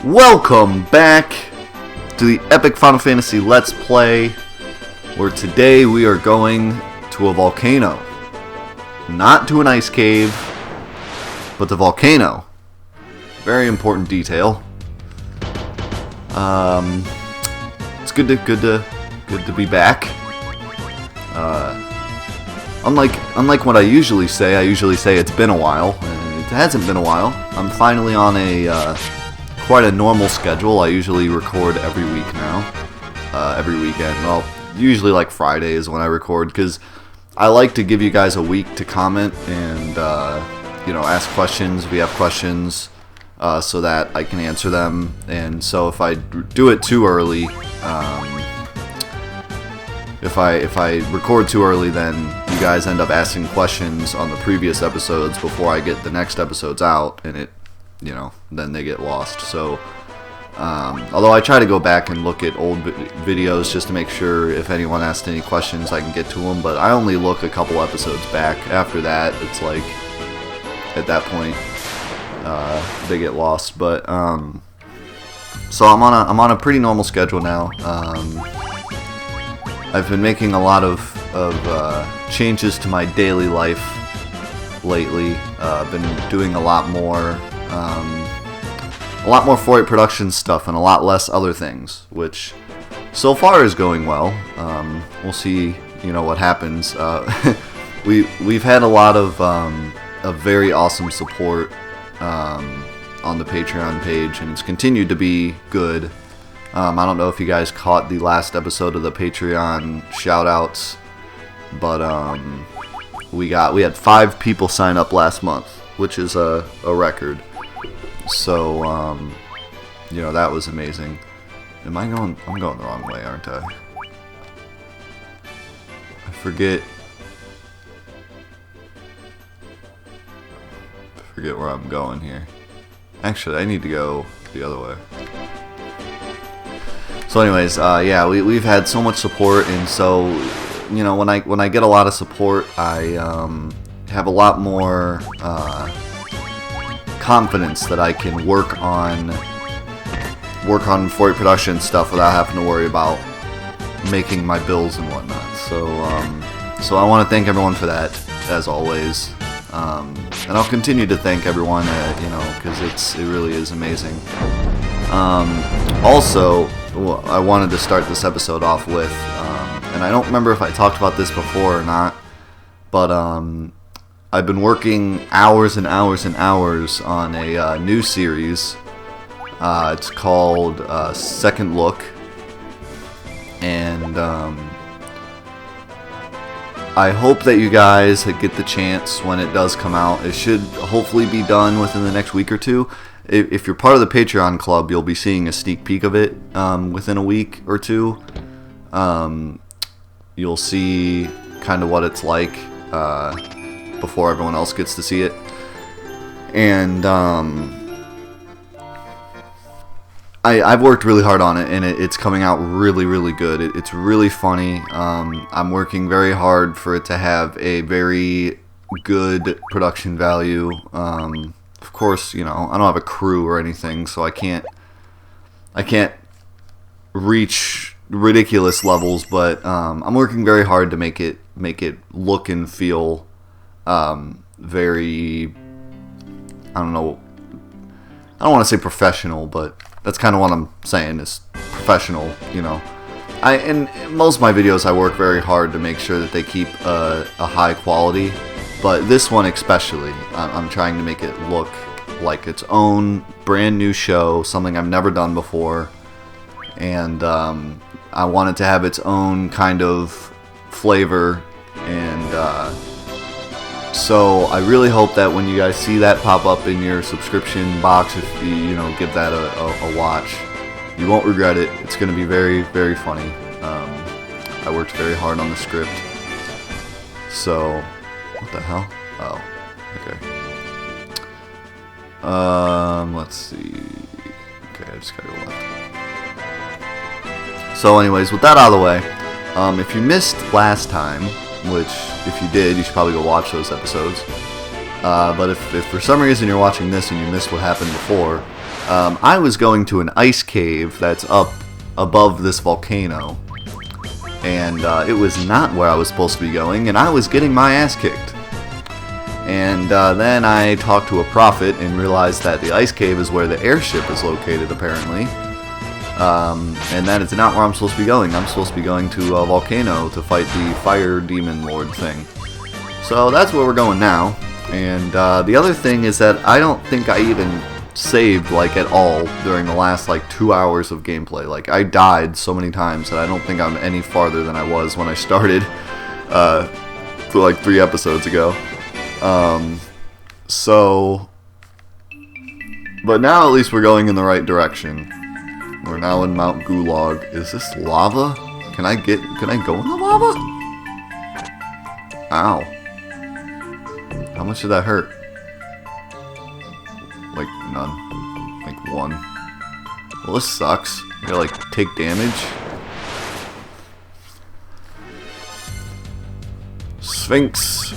Welcome back to the Epic Final Fantasy Let's Play, where today we are going to a volcano. Not to an ice cave, but the volcano. Very important detail. It's good to be back. Unlike what I usually say it's been a while. It hasn't been a while. I'm finally on a quite a normal schedule. I usually record every week now, every weekend. Well, usually like Friday is when I record, because I like to give you guys a week to comment and ask questions. We have questions so that I can answer them. And so if I do it too early, if I record too early, then you guys end up asking questions on the previous episodes before I get the next episodes out, and then they get lost. So, although I try to go back and look at old videos just to make sure if anyone asked any questions I can get to them, but I only look a couple episodes back. After that, it's like, at that point, they get lost. But, so I'm on a pretty normal schedule now. I've been making a lot of changes to my daily life lately. I've been doing a lot more Fortnite production stuff and a lot less other things, which so far is going well. We'll see, what happens. We've had a lot of very awesome support on the Patreon page, and it's continued to be good. I don't know if you guys caught the last episode of the Patreon shoutouts, but we had 5 people sign up last month, which is a record. So, that was amazing. I'm going the wrong way, aren't I? I forget where I'm going here. Actually, I need to go the other way. So anyways, we've had so much support, and so, when I get a lot of support, I have a lot more confidence that I can work on Fortnite production stuff without having to worry about making my bills and whatnot. So I want to thank everyone for that, as always, and I'll continue to thank everyone, because it really is amazing. Also, I wanted to start this episode off with, and I don't remember if I talked about this before or not, but I've been working hours and hours and hours on a new series. It's called Second Look, and I hope that you guys get the chance when it does come out. It should hopefully be done within the next week or two. If you're part of the Patreon club, you'll be seeing a sneak peek of it within a week or two. You'll see kind of what it's like before everyone else gets to see it. And I've worked really hard on it, and it's coming out really, really good. It's really funny. I'm working very hard for it to have a very good production value. Of course, I don't have a crew or anything, so I can't reach ridiculous levels, but I'm working very hard to make it look and feel very, I don't want to say professional, but that's kind of what I'm saying is professional, in most of my videos I work very hard to make sure that they keep a high quality, but this one especially, I'm trying to make it look like its own brand new show, something I've never done before, and I want it to have its own kind of flavor, and so I really hope that when you guys see that pop up in your subscription box, if you give that a watch, you won't regret it. It's going to be very, very funny. I worked very hard on the script, so What the hell? Oh, okay. Let's see. Okay, I just gotta go left. So anyways, with that out of the way, if you missed last time, which if you did, you should probably go watch those episodes. But if for some reason you're watching this and you missed what happened before, I was going to an ice cave that's up above this volcano, and it was not where I was supposed to be going, and I was getting my ass kicked. And then I talked to a prophet and realized that the ice cave is where the airship is located, apparently. And that is not where I'm supposed to be going. I'm supposed to be going to a volcano to fight the fire demon lord thing. So that's where we're going now. And the other thing is that I don't think I even saved like at all during the last like 2 hours of gameplay. Like I died so many times that I don't think I'm any farther than I was when I started like 3 episodes ago. But now at least we're going in the right direction. We're now in Mount Gulag. Is this lava? Can I go in the lava? Ow. How much did that hurt? Like none. Like 1. Well, this sucks. I gotta like take damage. Sphinx.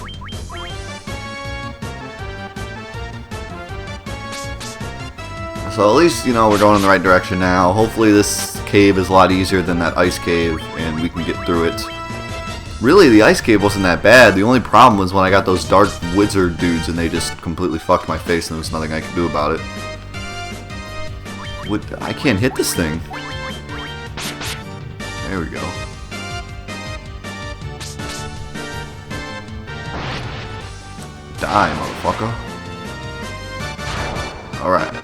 So at least, you know, we're going in the right direction now. Hopefully this cave is a lot easier than that ice cave, and we can get through it. Really, the ice cave wasn't that bad. The only problem was when I got those dark wizard dudes and they just completely fucked my face and there was nothing I could do about it. I can't hit this thing. There we go. Die, motherfucker. Alright.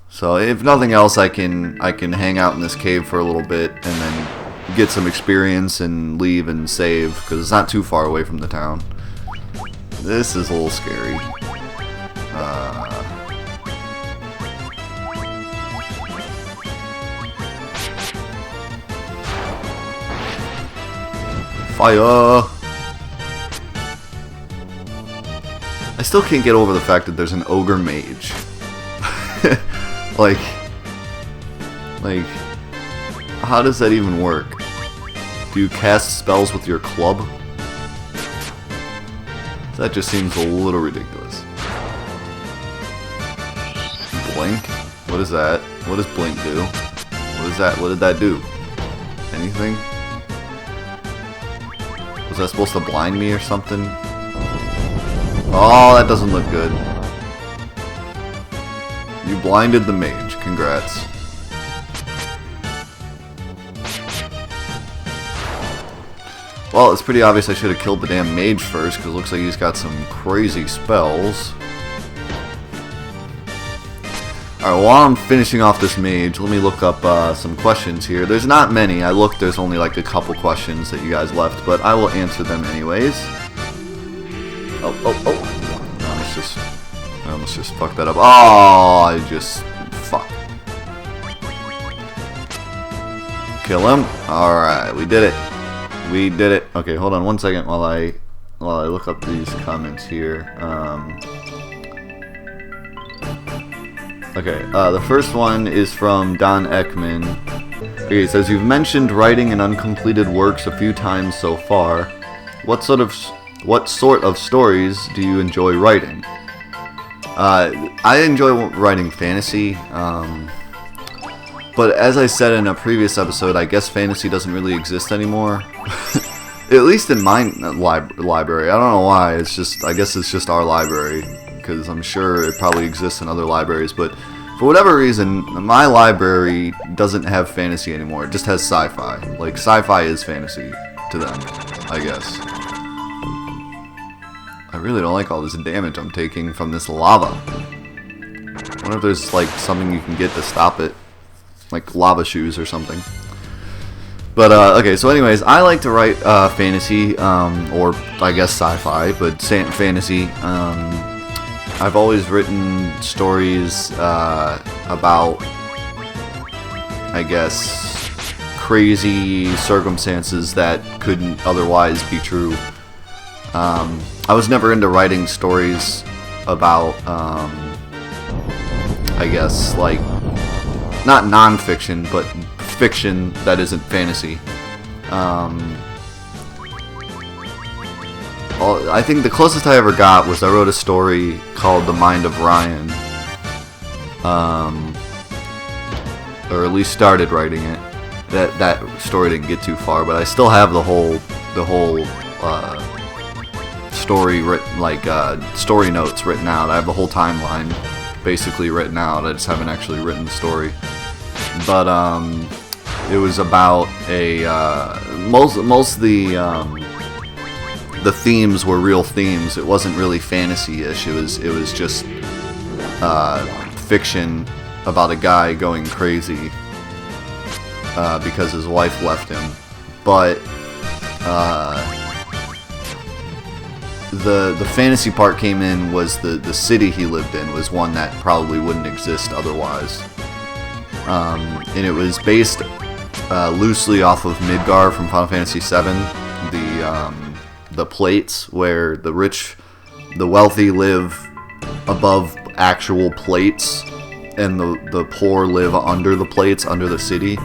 So if nothing else, I can hang out in this cave for a little bit and then get some experience and leave and save, because it's not too far away from the town. This is a little scary. Fire! I still can't get over the fact that there's an ogre mage. Like, how does that even work? Do you cast spells with your club? That just seems a little ridiculous. Blink? What is that? What does blink do? What is that? What did that do? Anything? Was that supposed to blind me or something? Oh, that doesn't look good. You blinded the mage. Congrats. Well, it's pretty obvious I should have killed the damn mage first, because it looks like he's got some crazy spells. Alright, while I'm finishing off this mage, let me look up some questions here. There's not many. I looked, there's only like a couple questions that you guys left, but I will answer them anyways. Oh. I almost just fucked that up. Oh, I just... fuck. Kill him. Alright, we did it. We did it. Okay, hold on 1 second while I look up these comments here. Okay, the first one is from Don Ekman. Okay, it says, you've mentioned writing and uncompleted works a few times so far. What sort of stories do you enjoy writing? I enjoy writing fantasy, but as I said in a previous episode, I guess fantasy doesn't really exist anymore. At least in my library. I don't know why. It's just, I guess it's just our library, because I'm sure it probably exists in other libraries, but for whatever reason, my library doesn't have fantasy anymore. It just has sci-fi. Like, sci-fi is fantasy to them, I guess. I really don't like all this damage I'm taking from this lava. I wonder if there's like something you can get to stop it. Like lava shoes or something. But okay, so anyways, I like to write fantasy, or I guess sci-fi, but fantasy. I've always written stories about, I guess, crazy circumstances that couldn't otherwise be true. I was never into writing stories about, I guess, like, not non-fiction, but fiction that isn't fantasy. I think the closest I ever got was I wrote a story called The Mind of Ryan. Or at least started writing it. That story didn't get too far, but I still have the whole story written, like story notes written out. I have the whole timeline basically written out. I just haven't actually written the story. But it was about a most of the themes were real themes. It wasn't really fantasy-ish. It was just fiction about a guy going crazy because his wife left him. But the fantasy part came in was the city he lived in was one that probably wouldn't exist otherwise. And it was based loosely off of Midgar from Final Fantasy VII. The plates where the wealthy live above actual plates, and the poor live under the plates, under the city.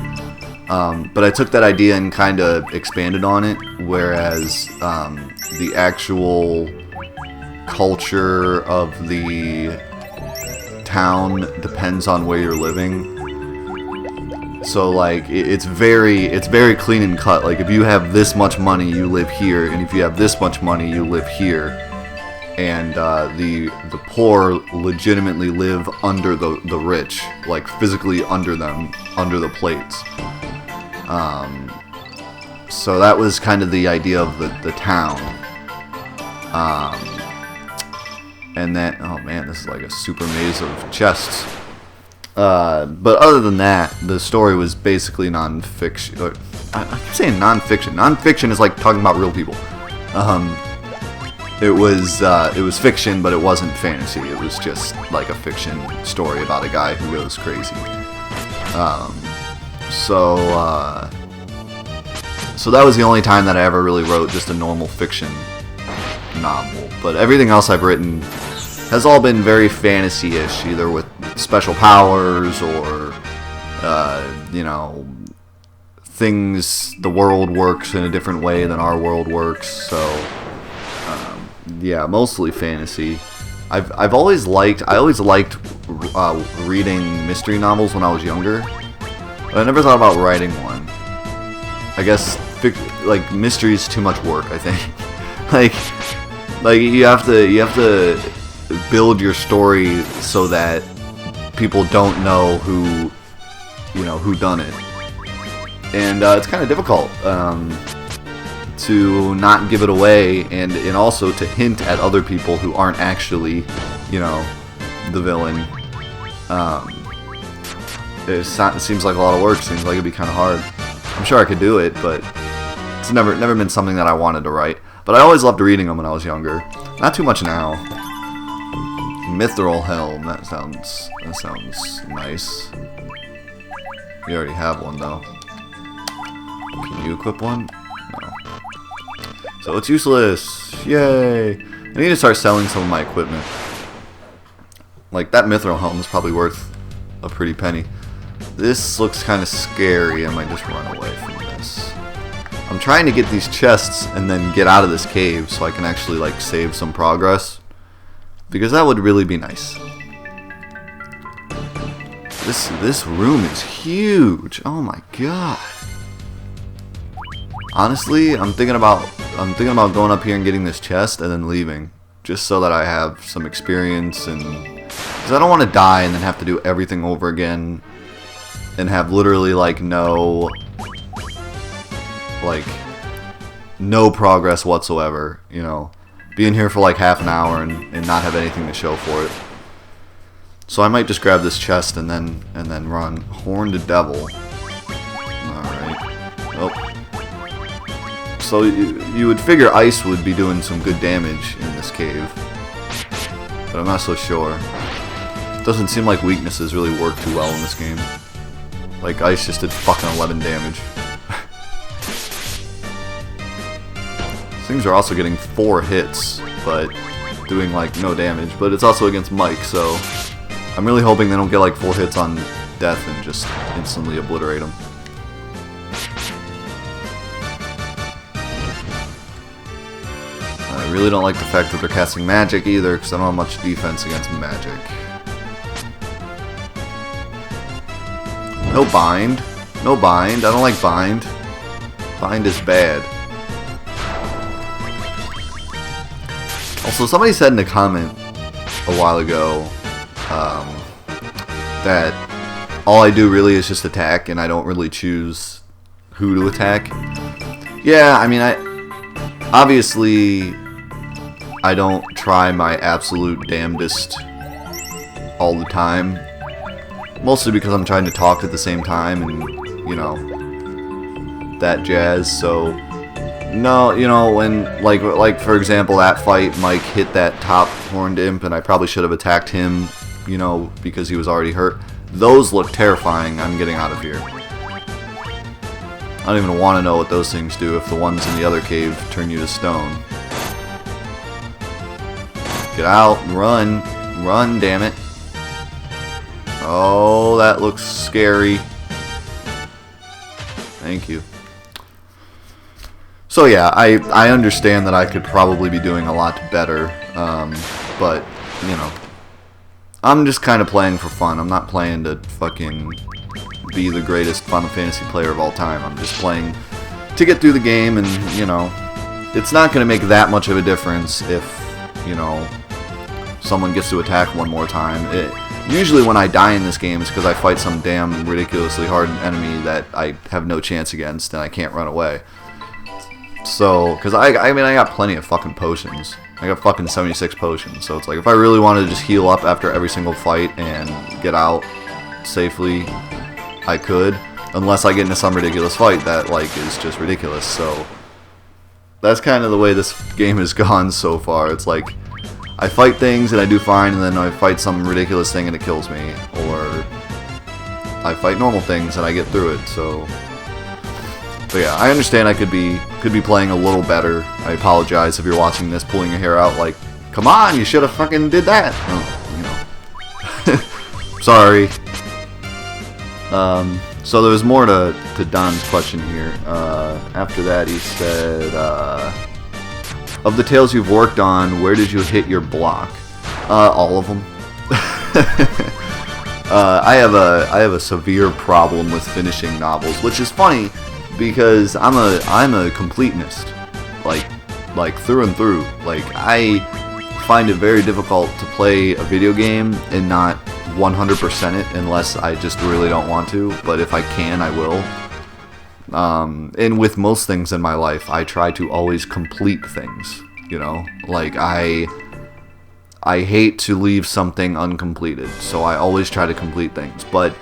But I took that idea and kind of expanded on it, whereas the actual culture of the town depends on where you're living. So like it's very clean and cut. Like if you have this much money, you live here, and if you have this much money, you live here. And the poor legitimately live under the rich, like physically under them, under the plates. So that was kind of the idea of the town. And then, oh man, this is like a super maze of chests. But other than that, the story was basically non-fiction. I keep saying non-fiction. Non-fiction is like talking about real people. It was fiction, but it wasn't fantasy. It was just like a fiction story about a guy who goes crazy. So that was the only time that I ever really wrote just a normal fiction novel. But everything else I've written has all been very fantasy-ish, either with special powers or, things, the world works in a different way than our world works, so, yeah, mostly fantasy. I always liked reading mystery novels when I was younger, but I never thought about writing one. I guess, like, mystery is too much work, I think. like, you have to build your story so that people don't know who done it, and it's kind of difficult to not give it away, and also to hint at other people who aren't actually the villain. It seems like a lot of work. Seems like it'd be kind of hard. I'm sure I could do it, but it's never been something that I wanted to write. But I always loved reading them when I was younger. Not too much now. Mithril Helm, that sounds nice. We already have one though. Can you equip one? No. So it's useless. Yay! I need to start selling some of my equipment. Like that Mithril Helm is probably worth a pretty penny. This looks kind of scary. I might just run away from this. I'm trying to get these chests and then get out of this cave so I can actually like save some progress. Because that would really be nice. This room is huge. Oh my god. Honestly, I'm thinking about going up here and getting this chest and then leaving, just so that I have some experience, and because I don't want to die and then have to do everything over again and have literally like no progress whatsoever, be in here for like half an hour and not have anything to show for it. So I might just grab this chest and then run. Horned Devil. Alright. Oh. So you would figure ice would be doing some good damage in this cave, but I'm not so sure. It doesn't seem like weaknesses really work too well in this game. Like ice just did fucking 11 damage. Things are also getting 4 hits, but doing like no damage. But it's also against Mike, so I'm really hoping they don't get like 4 hits on death and just instantly obliterate them. I really don't like the fact that they're casting magic either, because I don't have much defense against magic. No bind. No bind. I don't like bind. Bind is bad. Also, somebody said in a comment a while ago that all I do really is just attack, and I don't really choose who to attack. Yeah, I mean, obviously I don't try my absolute damnedest all the time. Mostly because I'm trying to talk at the same time and, you know, that jazz. So, no, you know, when, like for example, that fight, Mike hit that top horned imp and I probably should have attacked him, you know, because he was already hurt. Those look terrifying. I'm getting out of here. I don't even want to know what those things do if the ones in the other cave turn you to stone. Get out, run, run, damn it. Oh, that looks scary. Thank you. So yeah, I understand that I could probably be doing a lot better, but, you know, I'm just kind of playing for fun. I'm not playing to fucking be the greatest Final Fantasy player of all time. I'm just playing to get through the game, and, you know, it's not going to make that much of a difference if, you know, someone gets to attack one more time. Usually when I die in this game, it's because I fight some damn ridiculously hard enemy that I have no chance against, and I can't run away. So, because I mean, I got plenty of fucking potions. I got fucking 76 potions, so it's like, if I really wanted to just heal up after every single fight and get out safely, I could. Unless I get into some ridiculous fight that, like, is just ridiculous. So, that's kind of the way this game has gone so far. It's like, I fight things and I do fine, and then I fight some ridiculous thing and it kills me. Or I fight normal things and I get through it, so... But yeah, I understand I could be playing a little better. I apologize if you're watching this, pulling your hair out like, come on, you should have fucking did that. You know. Sorry. So there was more to Don's question here. After that, he said, of the tales you've worked on, where did you hit your block? All of them. I have a severe problem with finishing novels, which is funny because I'm a completionist, like through and through. Like, I find it very difficult to play a video game and not 100% it unless I just really don't want to. But if I can, I will. And with most things in my life, I try to always complete things, you know? Like, I hate to leave something uncompleted, so I always try to complete things. But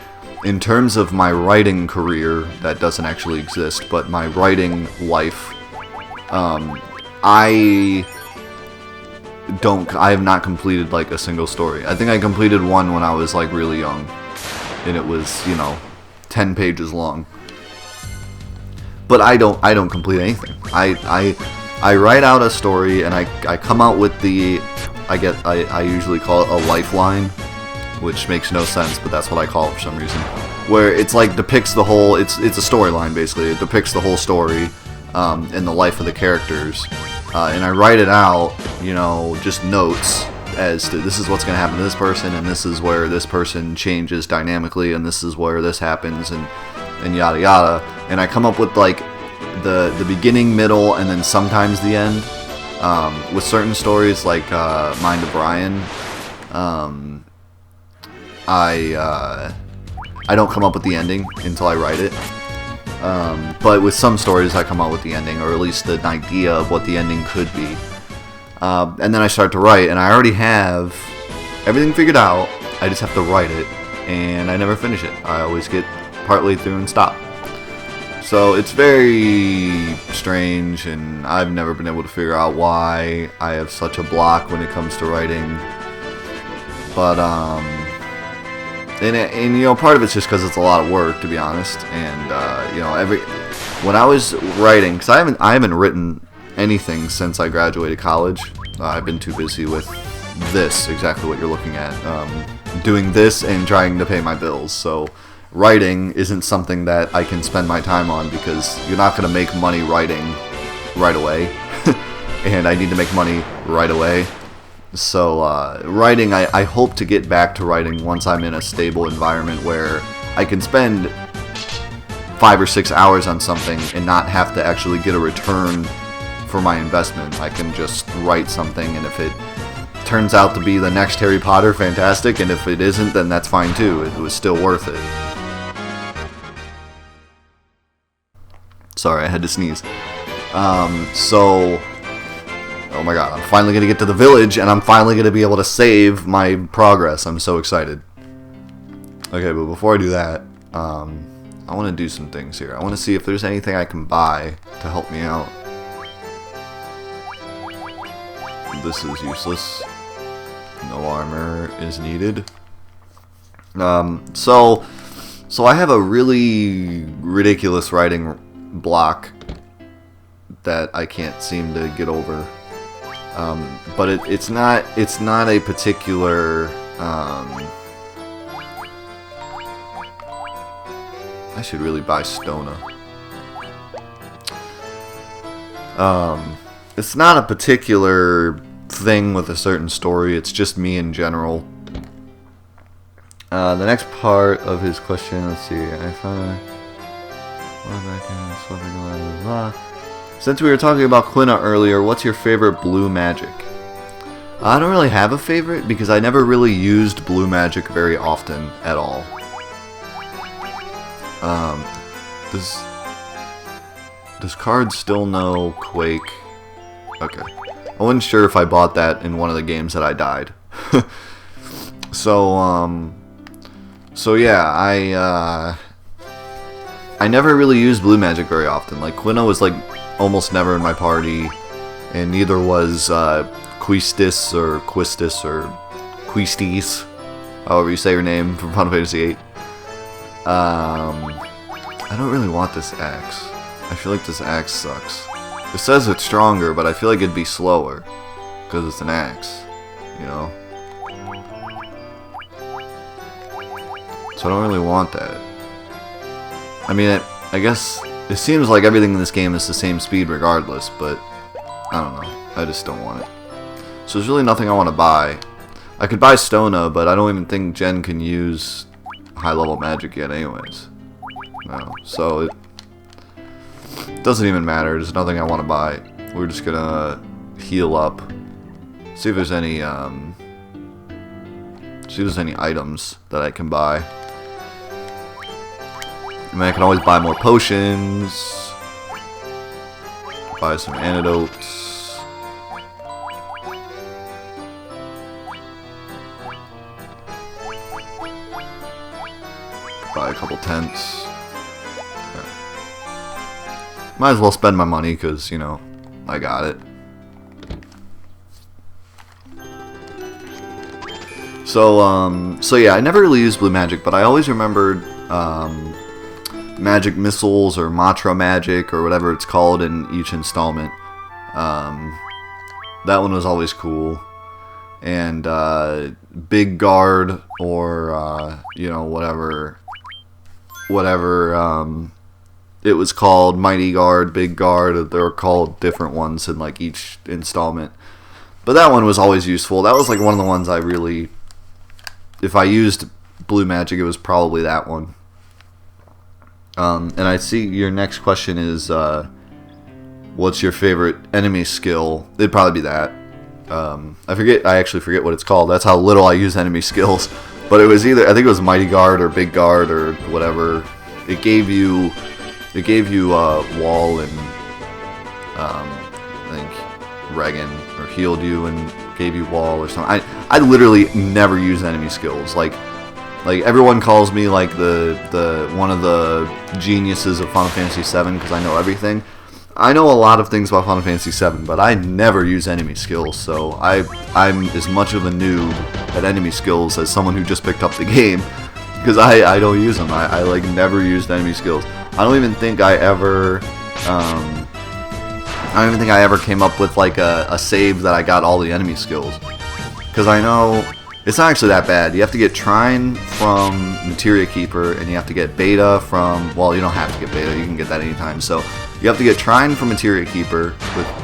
in terms of my writing career, that doesn't actually exist, but my writing life, I have not completed, like, a single story. I think I completed one when I was, like, really young, and it was, you know, 10 pages long. But I don't complete anything. I write out a story and I come out with I usually call it a lifeline, which makes no sense, but that's what I call it for some reason. Where it's like depicts the whole, it's a storyline basically. It depicts the whole story and the life of the characters. And I write it out, you know, just notes as to this is what's going to happen to this person, and this is where this person changes dynamically, and this is where this happens, and yada yada. And I come up with like the beginning, middle, and then sometimes the end. With certain stories like Mind of Brian, I don't come up with the ending until I write it. But with some stories I come up with the ending, or at least an idea of what the ending could be. And then I start to write, and I already have everything figured out. I just have to write it, and I never finish it. I always get partway through and stop. So it's very strange, and I've never been able to figure out why I have such a block when it comes to writing. But and you know, part of it's just because it's a lot of work, to be honest. And you know, when I was writing, because I haven't written anything since I graduated college. I've been too busy with this, exactly what you're looking at, doing this and trying to pay my bills. So writing isn't something that I can spend my time on, because you're not going to make money writing right away. And I need to make money right away. So writing, I hope to get back to writing once I'm in a stable environment where I can spend 5 or 6 hours on something and not have to actually get a return for my investment. I can just write something, and if it turns out to be the next Harry Potter, fantastic, and if it isn't, then that's fine too. It was still worth it. Sorry, I had to sneeze. Oh my god, I'm finally going to get to the village, and I'm finally going to be able to save my progress. I'm so excited. Okay, but before I do that, I want to do some things here. I want to see if there's anything I can buy to help me out. This is useless. No armor is needed. So I have a really ridiculous writing block that I can't seem to get over. But it's not a particular. I should really buy Stona. It's not a particular thing with a certain story. It's just me in general. The next part of his question. Let's see. I found. Since we were talking about Quina earlier, what's your favorite blue magic? I don't really have a favorite because I never really used blue magic very often at all. Does Card still know Quake? Okay. I wasn't sure if I bought that in one of the games that I died. So yeah, I never really used blue magic very often. Like, Quina was like almost never in my party, and neither was Quistis or Quistis, however you say your name, from Final Fantasy VIII. I don't really want this axe. I feel like this axe sucks. It says it's stronger, but I feel like it'd be slower because it's an axe, you know? So I don't really want that. I mean, I guess it seems like everything in this game is the same speed regardless, but I don't know. I just don't want it. So there's really nothing I want to buy. I could buy Stona, but I don't even think Jen can use high-level magic yet anyways. No. So it doesn't even matter. There's nothing I want to buy. We're just gonna heal up. See if there's any items that I can buy. I mean, I can always buy more potions, buy some antidotes. Buy a couple tents. Yeah. Might as well spend my money because, you know, I got it. So yeah, I never really used blue magic, but I always remembered magic missiles or Matra magic or whatever it's called in each installment. That one was always cool. And Big Guard or you know, whatever it was called, Mighty Guard, Big Guard, they were called different ones in like each installment. But that one was always useful. That was like one of the ones I really, if I used blue magic, it was probably that one. And I see your next question is, what's your favorite enemy skill? It'd probably be that. I actually forget what it's called. That's how little I use enemy skills. But it was either, I think it was Mighty Guard or Big Guard or whatever. It gave you wall and, I think Regan, or healed you and gave you wall or something. I literally never use enemy skills. Like everyone calls me like the one of the geniuses of Final Fantasy VII because I know everything. I know a lot of things about Final Fantasy VII, but I never use enemy skills, so I'm as much of a noob at enemy skills as someone who just picked up the game, because I don't use them. I like never used enemy skills. I don't even think I ever I don't even think I ever came up with like a save that I got all the enemy skills. Because I know it's not actually that bad. You have to get Trine from Materia Keeper, and you have to get Beta from, well, you don't have to get Beta, you can get that anytime. So you have to get Trine from Materia Keeper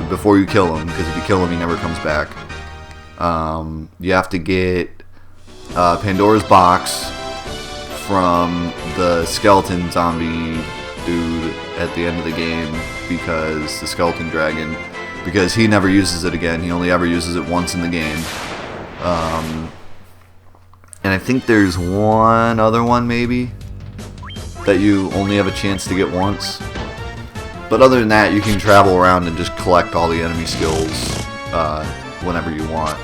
before you kill him, because if you kill him, he never comes back. You have to get Pandora's Box from the skeleton zombie dude at the end of the game, because the skeleton dragon, because he never uses it again. He only ever uses it once in the game. And I think there's one other one maybe that you only have a chance to get once. But other than that, you can travel around and just collect all the enemy skills whenever you want.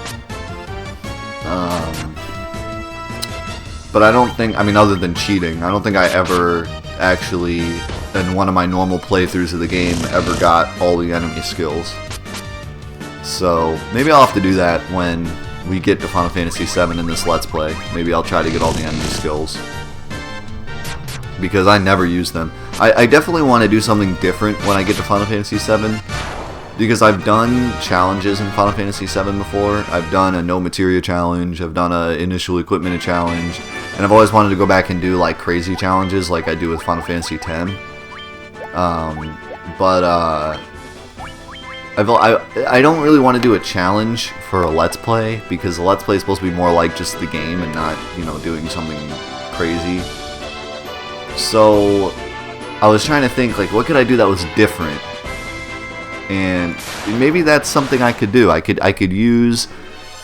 But I don't think, I mean, other than cheating, I don't think I ever actually, in one of my normal playthroughs of the game, ever got all the enemy skills. So maybe I'll have to do that when we get to Final Fantasy VII in this Let's Play. Maybe I'll try to get all the enemy skills, because I never use them. I definitely want to do something different when I get to Final Fantasy VII, because I've done challenges in Final Fantasy VII before. I've done a no materia challenge, I've done a initial equipment challenge, and I've always wanted to go back and do like crazy challenges like I do with Final Fantasy X. I don't really want to do a challenge for a Let's Play, because the Let's Play is supposed to be more like just the game and not, you know, doing something crazy. So I was trying to think, like, what could I do that was different? And maybe that's something I could do. I could use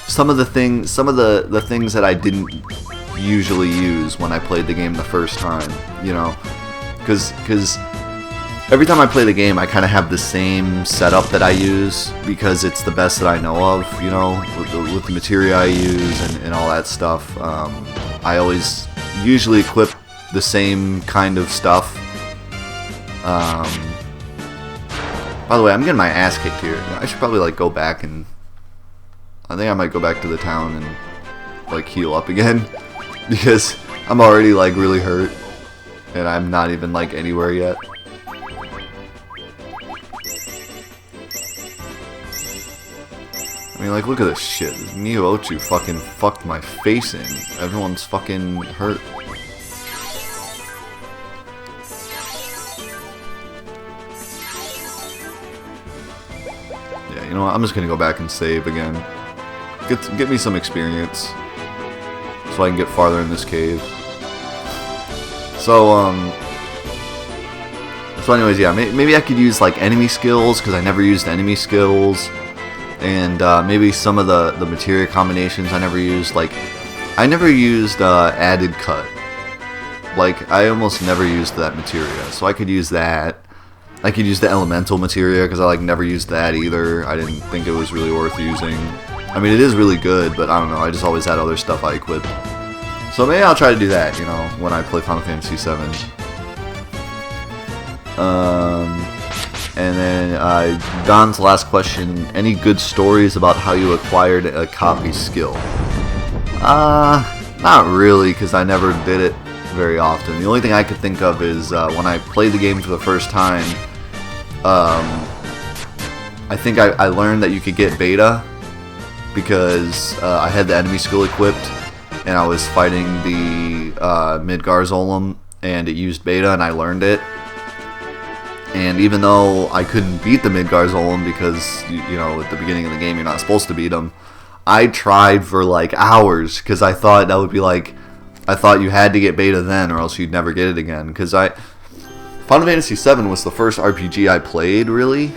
some of the things that I didn't usually use when I played the game the first time, you know, because every time I play the game, I kind of have the same setup that I use, because it's the best that I know of, you know, with the materia I use and all that stuff. I always usually equip the same kind of stuff. By the way, I'm getting my ass kicked here. I should probably like go back and, I think I might go back to the town and like heal up again, because I'm already like really hurt and I'm not even like anywhere yet. I mean, like, look at this shit. This Neo Ochu fucking fucked my face in. Everyone's fucking hurt. Yeah, you know what? I'm just gonna go back and save again. Get me some experience, so I can get farther in this cave. So anyways, yeah, maybe I could use like enemy skills, because I never used enemy skills. And maybe some of the materia combinations I never used. Like, I never used added cut. Like, I almost never used that materia, so I could use that. I could use the elemental materia, because I like never used that either. I didn't think it was really worth using. I mean, it is really good, but I don't know, I just always had other stuff I equipped. So maybe I'll try to do that, you know, when I play Final Fantasy VII. And then Don's last question: any good stories about how you acquired a copy skill? Not really, because I never did it very often. The only thing I could think of is when I played the game for the first time, I think I learned that you could get Beta, because I had the enemy skill equipped, and I was fighting the Midgardsormr, and it used Beta, and I learned it. And even though I couldn't beat the Midgardsormr, because, you know, at the beginning of the game you're not supposed to beat them, I tried for like hours, because I thought that would be like, I thought you had to get Beta then, or else you'd never get it again. Because Final Fantasy VII was the first RPG I played, really.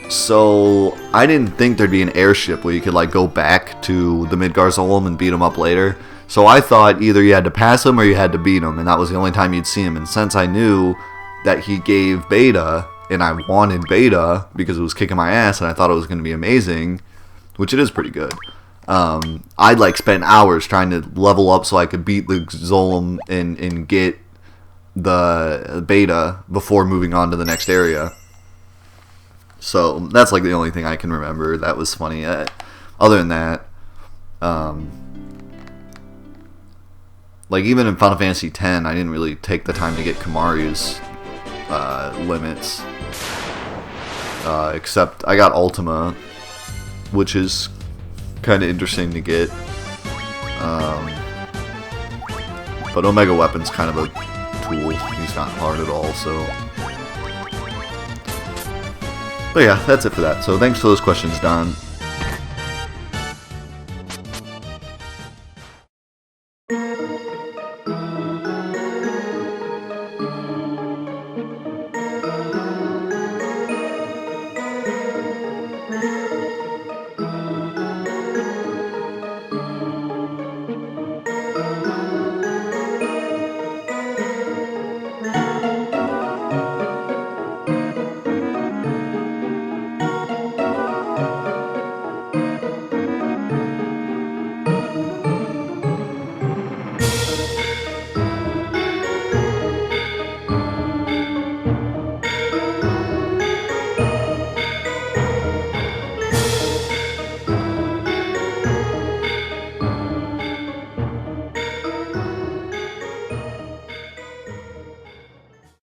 So I didn't think there'd be an airship where you could like go back to the Midgardsormr and beat him up later. So I thought either you had to pass him or you had to beat him, and that was the only time you'd see him. And since I knew that he gave Beta, and I wanted Beta because it was kicking my ass and I thought it was going to be amazing, which it is pretty good, I'd like spent hours trying to level up so I could beat the Zolom and get the Beta before moving on to the next area. So that's like the only thing I can remember that was funny. Other than that, like even in Final Fantasy X, I didn't really take the time to get Kamaru's limits. except I got Ultima, which is kind of interesting to get. But Omega Weapon's kind of a tool. He's not hard at all, so... But yeah, that's it for that. So thanks for those questions, Don.